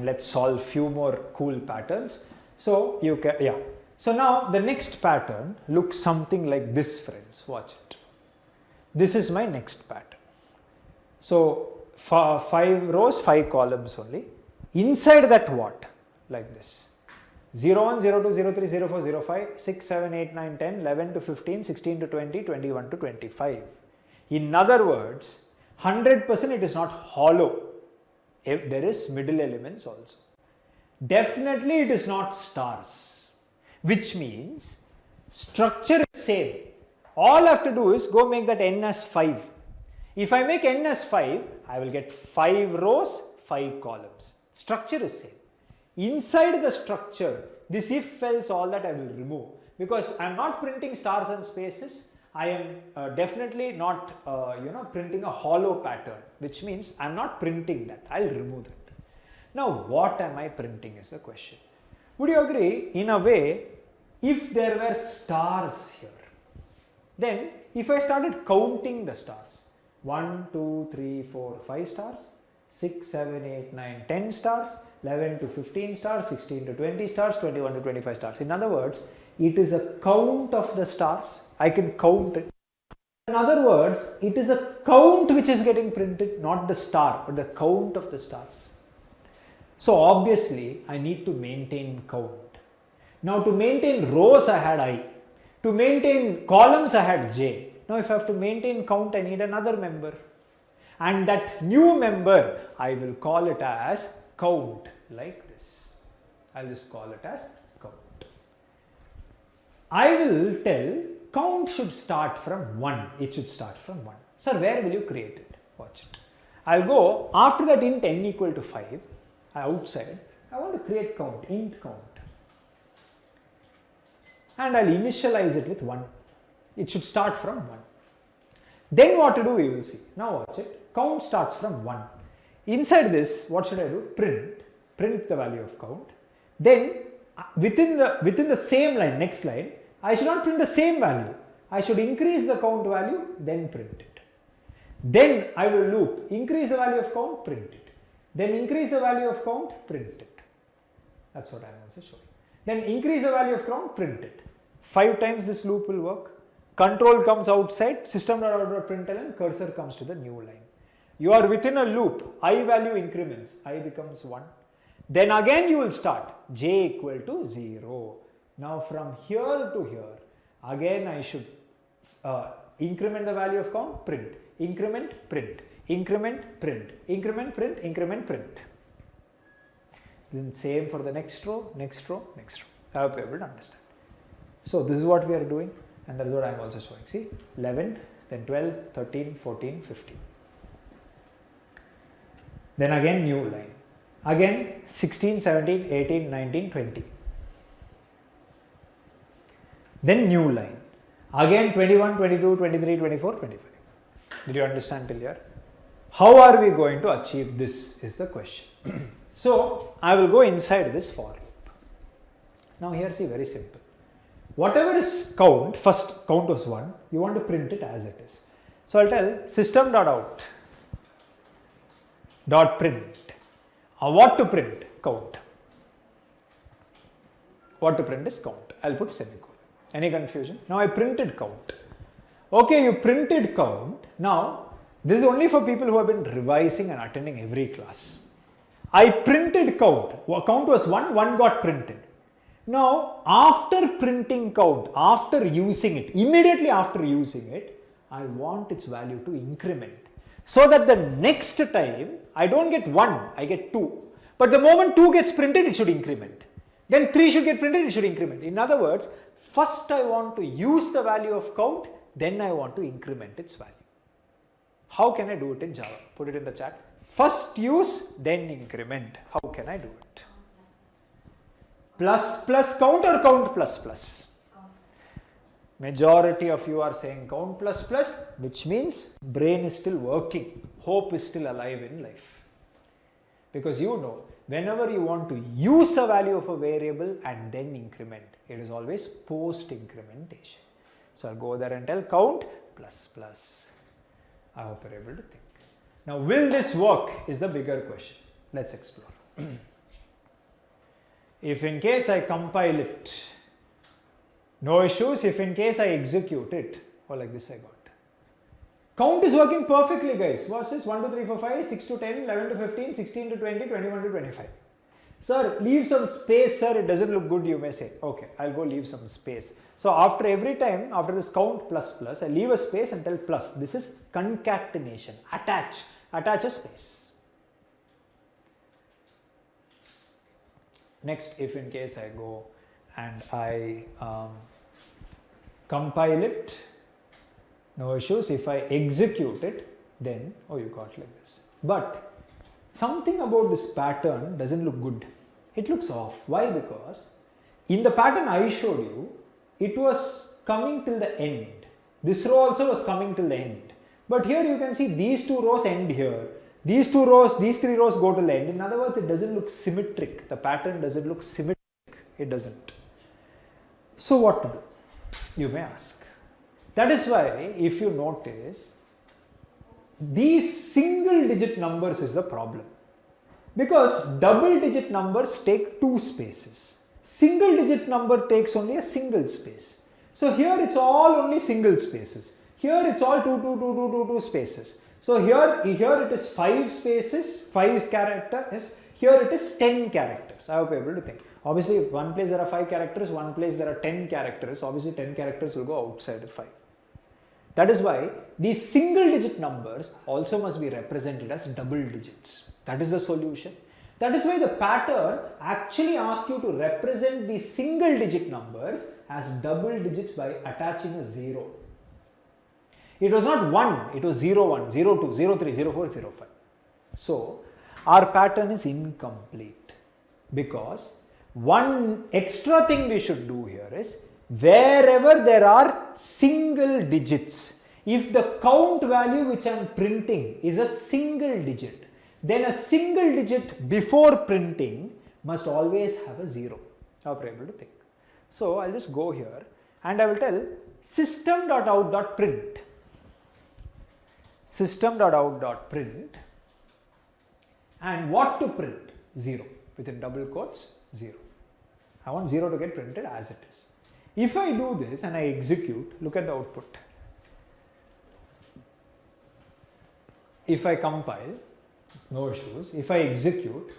Let's solve few more cool patterns. So you can, yeah. So now the next pattern looks something like this, friends. Watch it. This is my next pattern. So 5 rows, 5 columns only. Inside that what? Like this. 0, 1, 0, 2, 0, 3, 0, 4, 0, 5, 6, 7, 8, 9, 10, 11 to 15, 16 to 20, 21 to 25. In other words, 100% it is not hollow. If there is middle elements also. Definitely it is not stars, which means structure is same. All I have to do is go make that n as 5. If I make n as 5, I will get 5 rows, 5 columns. Structure is same. Inside the structure, this if else all that I will remove, because I am not printing stars and spaces. I am definitely not printing a hollow pattern, which means I am not printing that. I will remove that. Now what am I printing is the question. Would you agree? In a way, if there were stars here, then if I started counting the stars, 1, 2, 3, 4, 5 stars, 6, 7, 8, 9, 10 stars, 11 to 15 stars, 16 to 20 stars, 21 to 25 stars. In other words, it is a count of the stars. I can count it. In other words, it is a count which is getting printed, not the star, but the count of the stars. So obviously, I need to maintain count. Now to maintain rows, I had I. To maintain columns, I had j. Now if I have to maintain count, I need another member. And that new member, I will call it as count, like this. I'll just call it as count. I will tell count should start from 1. It should start from 1. Sir, where will you create it? Watch it. I'll go after that int n equal to 5. Outside, I want to create count, int count. And I'll initialize it with 1. It should start from 1. Then what to do, we will see. Now watch it. Count starts from 1. Inside this, what should I do? Print the value of count. Then within the same line, next line, I should not print the same value. I should increase the count value, then print it. Then I will loop, increase the value of count, print it. Then increase the value of count, print it. That's what I am also showing. Then increase the value of count, print it. 5 times this loop will work. Control comes outside, system.out.println, cursor comes to the new line. You are within a loop, I value increments, I becomes 1. Then again you will start, j equal to 0. Now from here to here, again I should increment the value of count, print, increment, print, increment, print, increment, print, increment, print. Then same for the next row, next row, next row. I hope you are able to understand. So this is what we are doing, and that is what I am also showing. See, 11, then 12, 13, 14, 15. Then again new line. Again 16, 17, 18, 19, 20. Then new line. Again 21, 22, 23, 24, 25. Did you understand till here? How are we going to achieve this is the question. So I will go inside this for loop. Now here see, very simple. Whatever is count, first count was 1, you want to print it as it is. So I'll tell system.out.print. What to print? Count. What to print is count. I'll put semicolon. Any confusion? Now I printed count. Okay, you printed count. Now this is only for people who have been revising and attending every class. I printed count. Count was 1, 1 got printed. Now after printing count, after using it, immediately after using it, I want its value to increment. So that the next time I don't get 1, I get 2. But the moment 2 gets printed, it should increment. Then 3 should get printed, it should increment. In other words, first I want to use the value of count, then I want to increment its value. How can I do it in Java? Put it in the chat. First use, then increment. How can I do it? Plus plus count or count plus plus? Majority of you are saying count plus plus, which means brain is still working. Hope is still alive in life. Because you know, whenever you want to use a value of a variable and then increment, it is always post incrementation. So I'll go there and tell count plus plus. I hope you're able to think. Now will this work is the bigger question. Let's explore. if in case I compile it, no issues. If in case I execute it, or like this I got. Count is working perfectly, guys. Watch this. 1, 2, 3, 4, 5, 6 to 10, 11 to 15, 16 to 20, 21 to 25. Sir, leave some space, sir. It doesn't look good, you may say. Okay, I'll go leave some space. So after every time, after this count plus plus, I leave a space and tell plus. This is concatenation. Attach a space. Next, if in case I go and I compile it, no issues. If I execute it, then, oh, you got like this. But something about this pattern doesn't look good. It looks off. Why? Because in the pattern I showed you, it was coming till the end. This row also was coming till the end. But here you can see these two rows end here. These two rows, these three rows go to the end. In other words, it doesn't look symmetric. The pattern doesn't look symmetric. It doesn't. So what to do? You may ask. That is why, if you notice, these single digit numbers is the problem. Because double digit numbers take two spaces. Single digit number takes only a single space. So here it's all only single spaces. Here it's all two spaces. So here it is 5 spaces, 5 characters. Here it is 10 characters. I hope you're able to think. Obviously, if one place there are 5 characters, one place there are 10 characters. Obviously, 10 characters will go outside the 5. That is why these single digit numbers also must be represented as double digits. That is the solution. That is why the pattern actually asks you to represent the single digit numbers as double digits by attaching a 0. It was not 1, it was 0, 1, 0, 2, 0, 3, 0, 4, 0, 5. So, our pattern is incomplete because one extra thing we should do here is wherever there are single digits, if the count value which I am printing is a single digit, then a single digit before printing must always have a 0. I hope you're able to think. So I'll just go here and I will tell system.out.print. System.out.print, and what to print? 0. Within double quotes, 0. I want 0 to get printed as it is. If I do this and I execute, look at the output. If I compile, no issues. If I execute,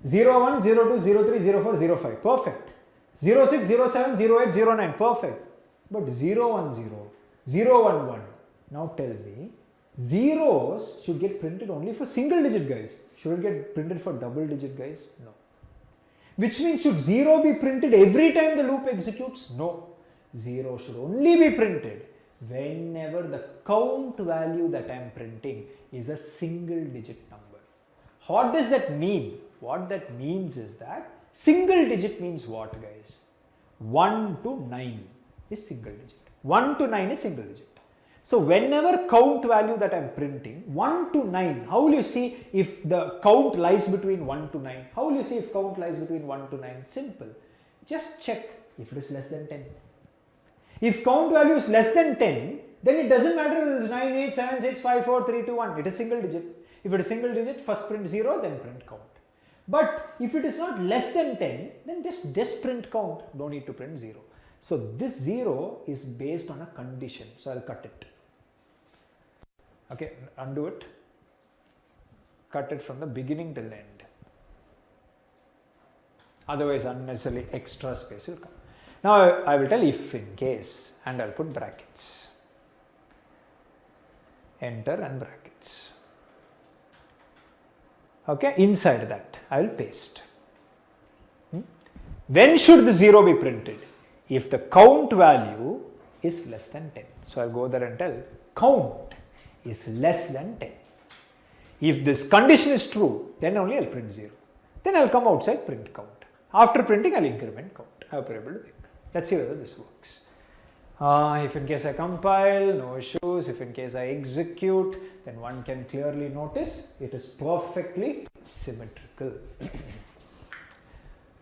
01, 02, 03, 04, 05, perfect. 06, 07, 08, 09, perfect. But 010, 011, now tell me, zeros should get printed only for single digit, guys. Should it get printed for double digit, guys? No. Which means, should 0 be printed every time the loop executes? No. 0 should only be printed whenever the count value that I am printing is a single digit number. What does that mean? What that means is that single digit means what, guys? 1 to 9 is single digit. 1 to 9 is single digit. So whenever count value that I am printing, 1 to 9, how will you see if the count lies between 1 to 9? How will you see if count lies between 1 to 9? Simple. Just check if it is less than 10. If count value is less than 10, then it doesn't matter if it is 9, 8, 7, 6, 5, 4, 3, 2, 1. It is single digit. If it is single digit, first print 0, then print count. But if it is not less than 10, then just print count. Don't need to print 0. So this 0 is based on a condition. So I'll cut it. Okay, undo it. Cut it from the beginning till the end. Otherwise, unnecessarily extra space will come. Now I will tell if in case, and I'll put brackets. Enter and brackets. Okay, inside that I will paste. When should the 0 be printed? If the count value is less than 10. So I'll go there and tell count is less than 10. If this condition is true, then only I'll print 0. Then I'll come outside, print count. After printing, I'll increment count. I hope you're able to think. Let's see whether this works. If in case I compile, no issues. If in case I execute, then one can clearly notice it is perfectly symmetrical.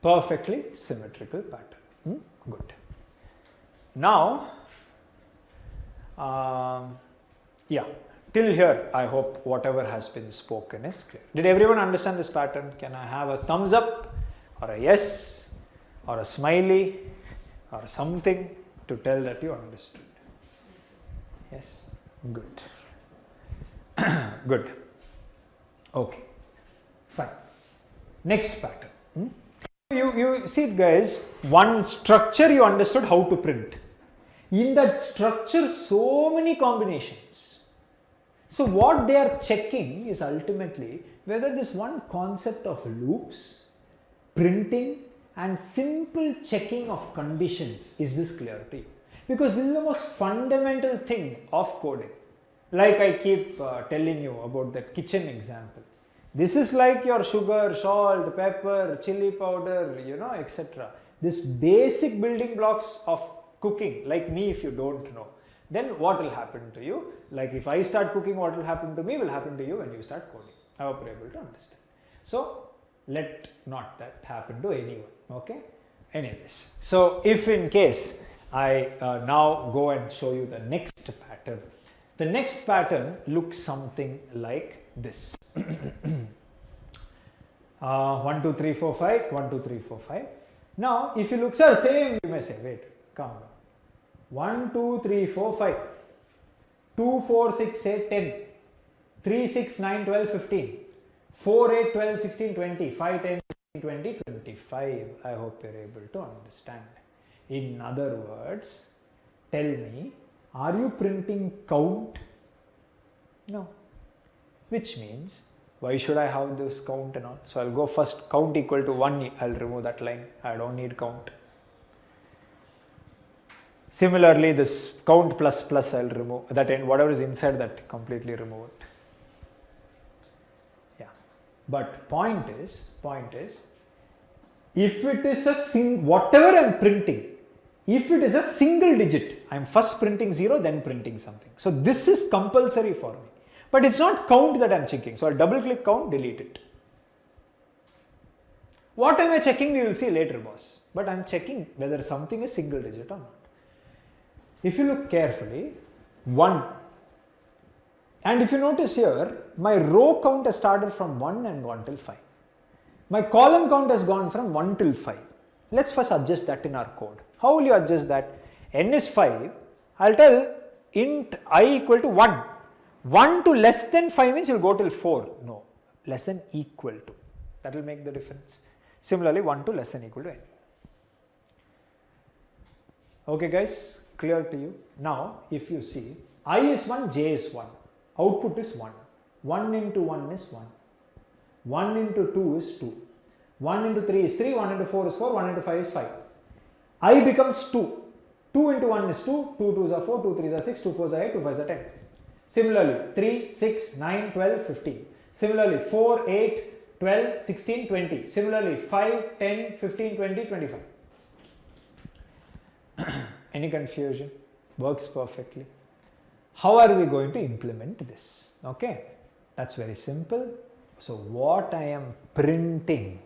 Perfectly symmetrical pattern. Good. Now, yeah, till here I hope whatever has been spoken is clear. Did everyone understand this pattern? Can I have a thumbs up or a yes or a smiley or something to tell that you understood. Yes, good. Good. Okay, fine. Next pattern. You see guys, one structure you understood how to print. In that structure, so many combinations. So what they are checking is ultimately whether this one concept of loops, printing and simple checking of conditions, is this clear to you? Because this is the most fundamental thing of coding. Like I keep telling you about that kitchen example. This is like your sugar, salt, pepper, chili powder, etc. This basic building blocks of cooking, like me if you don't know. Then what will happen to you? Like if I start cooking, what will happen to me will happen to you when you start coding. I hope you're able to understand. So let not that happen to anyone. Okay. Anyways, so if in case I now go and show you the next pattern. The next pattern looks something like this. 1, 2, 3, 4, 5, 1, 2, 3, 4, 5. Now, if you look, sir, same, you may say, wait, calm down. 1, 2, 3, 4, 5. 2, 4, 6, 8, 10. 3, 6, 9, 12, 15. 4, 8, 12, 16, 20. 5, 10, 15, 20, 25. I hope you're able to understand. In other words, tell me, are you printing count? No. Which means, why should I have this count and all? So I'll go first, count equal to 1, I'll remove that line. I don't need count. Similarly, this count plus plus I'll remove that, and whatever is inside that completely remove it. Yeah. But point is, if it is a whatever I'm printing, if it is a single digit, I'm first printing 0, then printing something. So this is compulsory for me. But it's not count that I'm checking. So I'll double click count, delete it. What am I checking? We will see later, boss. But I'm checking whether something is single digit or not. If you look carefully, 1. And if you notice here, my row count has started from 1 and gone till 5. My column count has gone from 1 till 5. Let's first adjust that in our code. How will you adjust that? N is 5. I'll tell int I equal to 1. 1 to less than 5 means you'll go till 4. No, less than equal to. That will make the difference. Similarly, 1 to less than equal to n. Okay guys, clear to you? Now, if you see, I is 1, j is 1. Output is 1. 1 into 1 is 1. 1 into 2 is 2. 1 into 3 is 3. 1 into 4 is 4. 1 into 5 is 5. I becomes 2. 2 into 1 is 2. 2 2s are 4. 2 3s are 6. 2 4s are 8. 2 5s are 10. Similarly, 3, 6, 9, 12, 15. Similarly, 4, 8, 12, 16, 20. Similarly, 5, 10, 15, 20, 25. Any confusion? Works perfectly. How are we going to implement this? Okay, that's very simple. So what I am printing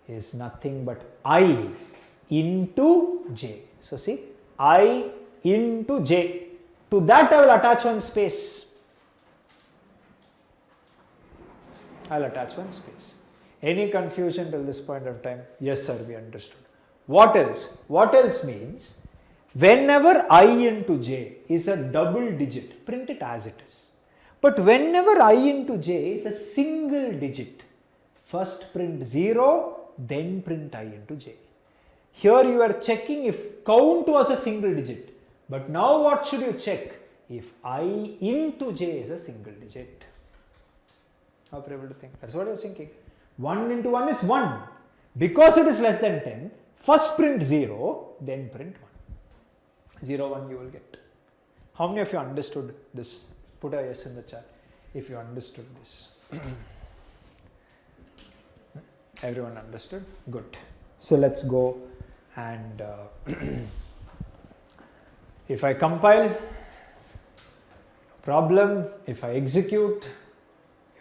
is nothing but I into j. So see, I into j. To that I will attach one space. I'll attach one space. Any confusion till this point of time? Yes sir, we understood. What else? What else means, whenever I into j is a double digit, print it as it is. But whenever I into j is a single digit, first print 0, then print I into j. Here you are checking if count was a single digit. But now what should you check? If I into j is a single digit. How are you able to think? That's what I was thinking. 1 into 1 is 1. Because it is less than 10, first print 0, then print 1. 0, 1 you will get. How many of you understood this? Put a yes in the chat if you understood this. Everyone understood? Good. So let's go and if I compile, no problem. If I execute,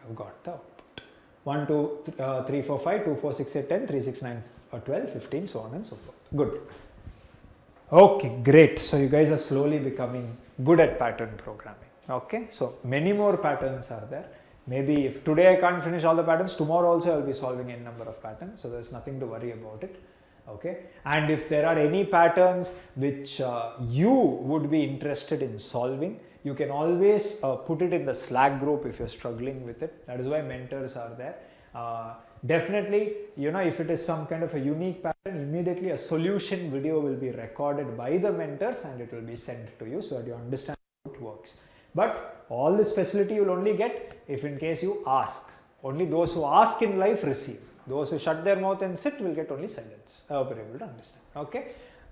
you've got the output. 1, 2, 3, 4, 5, 2, 4, 6, 8, 10, 3, 6, 9, 12, 15, so on and so forth. Good. Okay, great. So you guys are slowly becoming good at pattern programming. Okay, so many more patterns are there. Maybe if today I can't finish all the patterns, tomorrow also I will be solving n number of patterns. So there's nothing to worry about it. Okay. And if there are any patterns which you would be interested in solving, you can always put it in the Slack group if you're struggling with it. That is why mentors are there. Definitely, you know, if it is some kind of a unique pattern, immediately a solution video will be recorded by the mentors and it will be sent to you so that you understand how it works. But all this facility you will only get if in case you ask. Only those who ask in life receive. Those who shut their mouth and sit will get only silence. I hope you are able to understand. Okay,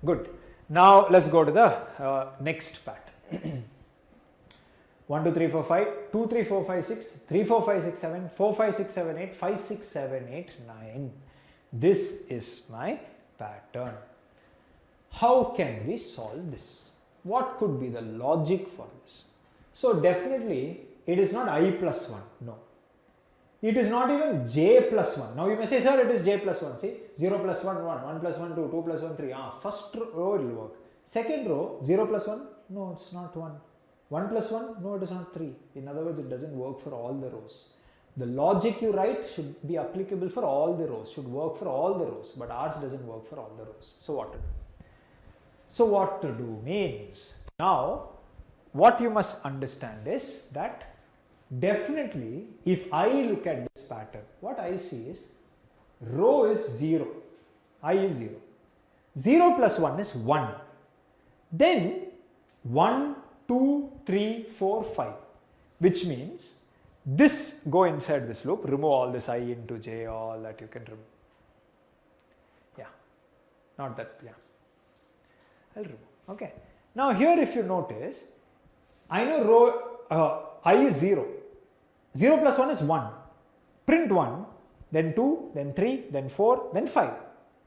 good. Now let's go to the next pattern. 1, 2, 3, 4, 5, 2, 3, 4, 5, 6, 3, 4, 5, 6, 7, 4, 5, 6, 7, 8, 5, 6, 7, 8, 9. This is my pattern. How can we solve this? What could be the logic for this? So definitely it is not I plus 1. No. It is not even j plus 1. Now you may say, sir, it is j plus 1. See, 0 plus 1, 1, 1 plus 1, 2, 2 plus 1, 3. First row it will work. Second row, 0 plus 1. No, it's not 1. 1 plus 1? No, it is not 3. In other words, it doesn't work for all the rows. The logic you write should be applicable for all the rows, should work for all the rows, but ours doesn't work for all the rows. So what to do? So what to do means, now what you must understand is that definitely if I look at this pattern, what I see is row is 0, I is 0. 0 plus 1 is 1. Then 1, 2, 3, 4, 5, which means this go inside this loop, remove all this I into j, all that you can remove. Yeah, not that, yeah, I'll remove. Okay. Now here if you notice, I know row I is 0. 0 plus 1 is 1. Print 1, then 2, then 3, then 4, then 5.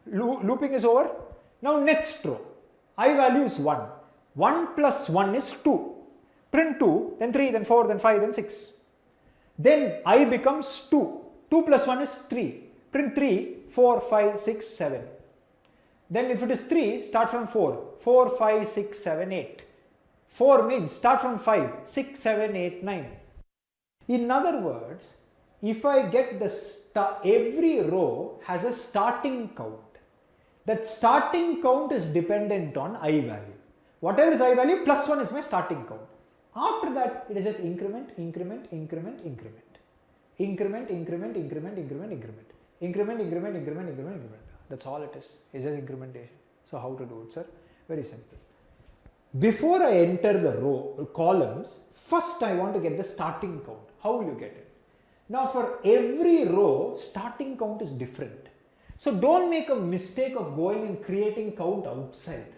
Looping is over. Now next row, I value is 1. 1 plus 1 is 2. Print 2, then 3, then 4, then 5, then 6. Then I becomes 2. 2 plus 1 is 3. Print 3, 4, 5, 6, 7. Then if it is 3, start from 4. 4, 5, 6, 7, 8. 4 means start from 5, 6, 7, 8, 9. In other words, if I get the every row has a starting count. That starting count is dependent on I value. Whatever is I value, plus 1 is my starting count. After that, it is just increment, increment, increment, increment. Increment, increment, increment, increment, increment. Increment, increment, increment, increment, increment. That's all it is. It's just incrementation. So how to do it, sir? Very simple. Before I enter the row columns, first I want to get the starting count. How will you get it? Now for every row, starting count is different. So don't make a mistake of going and creating count outside.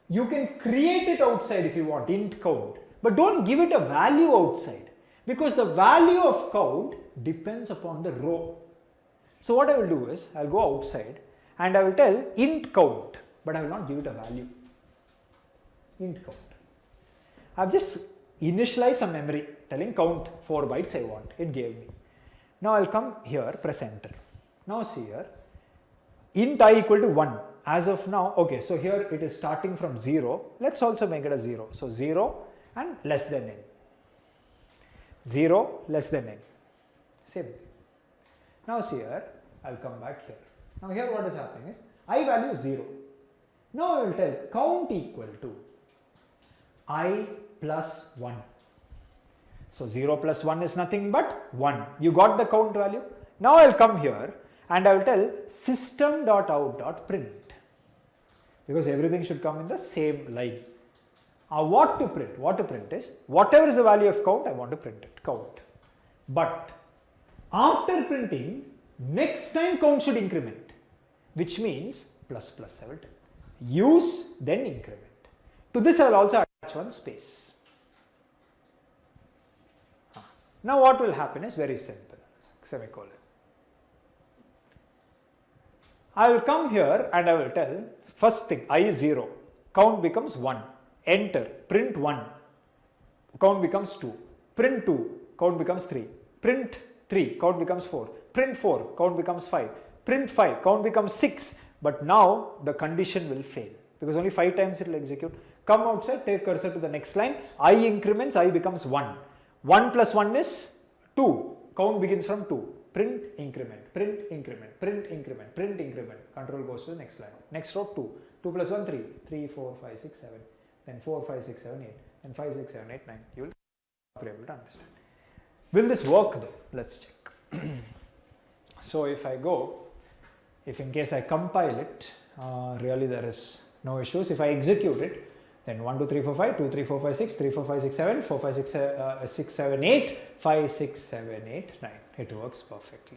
You can create it outside if you want, int count, but don't give it a value outside because the value of count depends upon the row. So what I will do is, I will go outside and I will tell int count, but I will not give it a value. Int count. I have just initialized some memory telling count 4 bytes I want. It gave me. Now I will come here, press enter. Now see here, int I equal to 1. As of now, okay, so here it is starting from 0. Let's also make it a 0. So 0 and less than n. 0 less than n. Same thing. Now see here, I'll come back here. Now here what is happening is, I value 0. Now I will tell count equal to I plus 1. So 0 plus 1 is nothing but 1. You got the count value. Now I will come here and I will tell system.out.print because everything should come in the same line. What to print? What to print is, whatever is the value of count, I want to print it, count. But after printing, next time count should increment, which means plus plus I will tell. Use, then increment. To this I will also attach one space. Now what will happen is very simple, semicolon. I will come here and I will tell, first thing, I is 0, count becomes 1, enter, print 1, count becomes 2, print 2, count becomes 3, print 3, count becomes 4, print 4, count becomes 5, print 5, count becomes 6, but now the condition will fail because only 5 times it will execute. Come outside, take cursor to the next line, I increments, I becomes 1. 1 plus 1 is 2. Count begins from 2. Print increment, print increment, print increment, print increment. Control goes to the next line. Next row 2. 2 plus 1, 3. 3, 4, 5, 6, 7. Then 4, 5, 6, 7, 8. Then 5, 6, 7, 8, 9. You will be able to understand. Will this work though? Let's check. So if I go, if in case I compile it, really there is no issues. If I execute it, then 1, 2, 3, 4, 5, 2, 3, 4, 5, 6, 3, 4, 5, 6, 7, 4, 5, 6, 7, 8, 5, 6, 7, 8, 9. It works perfectly.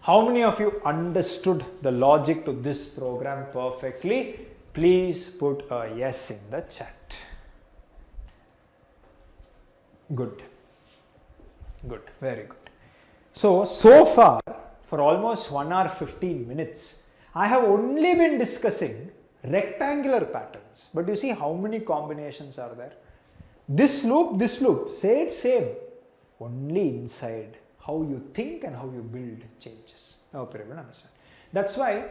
How many of you understood the logic to this program perfectly? Please put a yes in the chat. Good. Good. Very good. So far, for almost 1 hour 15 minutes, I have only been discussing rectangular patterns. But you see how many combinations are there? This loop, say it same. Only inside how you think and how you build changes. I hope you understand. That's why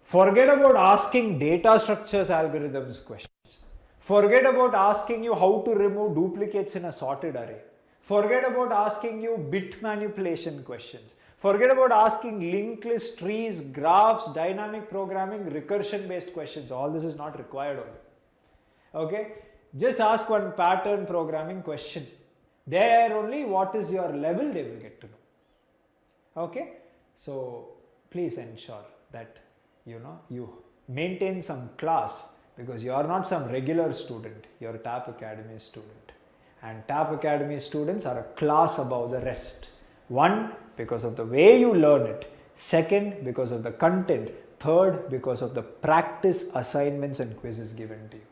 forget about asking data structures algorithms questions. Forget about asking you how to remove duplicates in a sorted array. Forget about asking you bit manipulation questions. Forget about asking linked list, trees, graphs, dynamic programming, recursion based questions. All this is not required only. Okay? Just ask one pattern programming question. There only what is your level they will get to know. Okay? So please ensure that you maintain some class, because you are not some regular student, you are a TAP Academy student. And TAP Academy students are a class above the rest. 1, because of the way you learn it. 2, because of the content. 3, because of the practice assignments and quizzes given to you.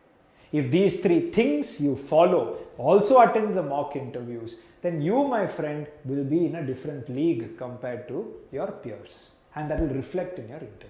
If these 3 things you follow, also attend the mock interviews, then you, my friend, will be in a different league compared to your peers. And that will reflect in your interview.